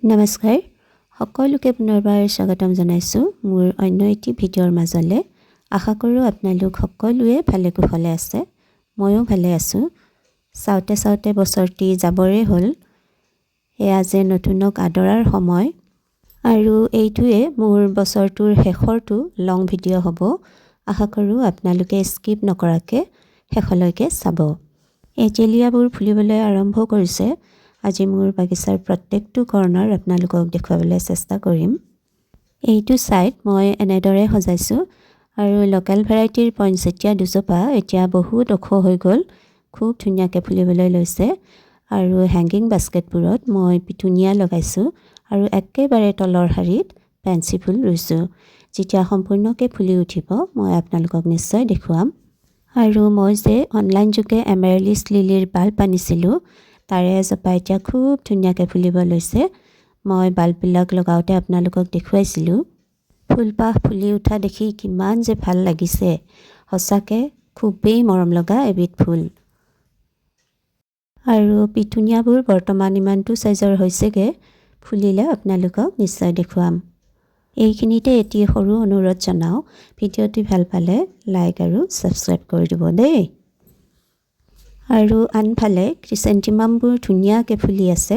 নমস্কাৰ সকলোকে পুনৰবাৰ স্বাগতম জনাইছোঁ মোৰ অন্য এটি ভিডিঅ'ৰ মাজলৈ। আশা কৰোঁ আপোনালোক সকলোৱে ভালে কুশলে আছে। ময়ো ভালে আছোঁ। চাওঁতে বছৰটি যাবৰে হ'ল। এয়া যে নতুনক আদৰাৰ সময় আৰু এইটোৱে মোৰ বছৰটোৰ শেষৰটো লং ভিডিঅ' হ'ব। আশা কৰোঁ আপোনালোকে স্কিপ নকৰাকৈ শেষলৈকে চাব। এজেলিয়াবোৰ ফুলিবলৈ আৰম্ভ কৰিছে। আজি মোৰ বাগিচাৰ প্ৰত্যেকটো কৰ্ণাৰ আপোনালোকক দেখুৱাবলৈ চেষ্টা কৰিম। এইটো ছাইড মই এনেদৰে সজাইছোঁ আৰু লোকেল ভেৰাইটিৰ পইনচেটিয়া দুজোপা এতিয়া বহুত ওখ হৈ গ'ল, খুব ধুনীয়াকৈ ফুলিবলৈ লৈছে। আৰু হেংগিং বাস্কেটবোৰত মই পিটুনিয়া লগাইছোঁ আৰু একেবাৰে তলৰ শাৰীত পেঞ্চি ফুল ৰুইছোঁ। যেতিয়া সম্পূৰ্ণকৈ ফুলি উঠিব মই আপোনালোকক নিশ্চয় দেখুৱাম। আৰু মই যে অনলাইন যোগে এমেৰেলিছ লিলিৰ বাল্ব আনিছিলোঁ, তাৰে এজোপা এতিয়া খুব ধুনীয়াকৈ ফুলিব লৈছে। মই বাল্ববিলাক লগাওঁতে আপোনালোকক দেখুৱাইছিলোঁ। ফুলপাহ ফুলি উঠা দেখি কিমান যে ভাল লাগিছে, সঁচাকৈ খুবেই মৰম লগা এবিধ ফুল। আৰু পিটুনিয়াবোৰ বৰ্তমান ইমানটো চাইজৰ হৈছেগৈ, ফুলিলে আপোনালোকক নিশ্চয় দেখুৱাম। এইখিনিতে এটি সৰু অনুৰোধ জনাওঁ, ভিডিঅ'টি ভাল পালে লাইক আৰু ছাবস্ক্ৰাইব কৰি দিব দেই। আৰু আনফালে ক্ৰিচেণ্টিমামবোৰ ধুনীয়াকৈ ফুলি আছে।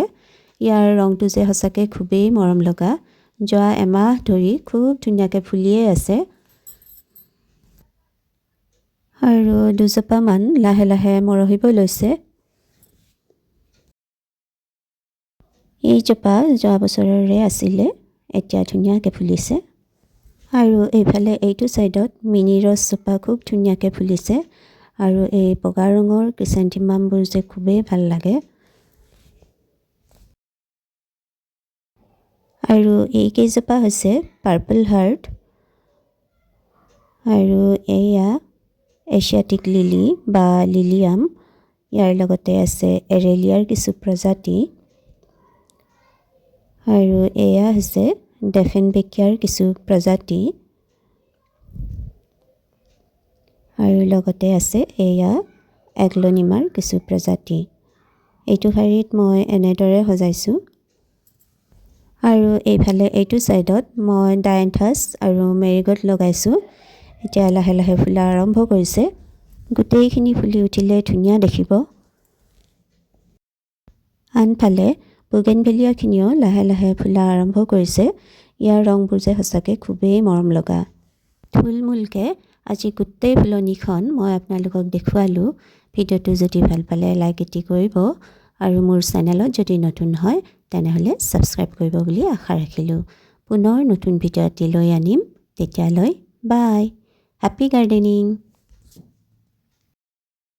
ইয়াৰ ৰংটো যে সঁচাকৈ খুবেই মৰম লগা। যোৱা এমাহ ধৰি খুব ধুনীয়াকৈ ফুলিয়ে আছে। আৰু দুজোপামান লাহে লাহে মৰহিব লৈছে। এইজোপা যোৱা বছৰৰে আছিলে, এতিয়া ধুনীয়াকৈ ফুলিছে। আৰু এইফালে এইটো ছাইডত মিনি ৰ'জজোপা খুব ধুনীয়াকৈ ফুলিছে। আৰু এই বগা ৰঙৰ ক্ৰিচেণ্টিমামবোৰ যে খুবেই ভাল লাগে। আৰু এইকেইজোপা হৈছে পাৰ্পল হাৰ্ট। আৰু এয়া এছিয়াটিক লিলি বা লিলিয়াম। ইয়াৰ লগতে আছে এৰেলিয়াৰ কিছু প্ৰজাতি। আৰু এয়া হৈছে ডেফেনবেকিয়াৰ কিছু প্ৰজাতি। আৰু লগতে আছে এয়া এগ্লনিমাৰ কিছু প্ৰজাতি। এইটো শাৰীত মই এনেদৰে সজাইছোঁ। আৰু এইফালে এইটো ছাইডত মই ডায়েন্থাছ আৰু মেৰিগ'ল্ড লগাইছোঁ। এতিয়া লাহে লাহে ফুলা আৰম্ভ কৰিছে। গোটেইখিনি ফুলি উঠিলে ধুনীয়া দেখিব। আনফালে বুগেনভেলিয়াখিনিও লাহে লাহে ফুলা আৰম্ভ কৰিছে। ইয়াৰ ৰংবোৰ যে সঁচাকৈ খুবেই মৰম লগা। থুলমূলকৈ আজি গোটেই ফুলনিখন মই আপোনালোকক দেখুৱালোঁ। ভিডিঅ'টো যদি ভাল পালে লাইক এটি কৰিব আৰু মোৰ চেনেলত যদি নতুন হয় তেনেহ'লে ছাবস্ক্ৰাইব কৰিব বুলি আশা ৰাখিলোঁ। পুনৰ নতুন ভিডিঅ' এটি লৈ আনিম। তেতিয়ালৈ বাই। Happy gardening.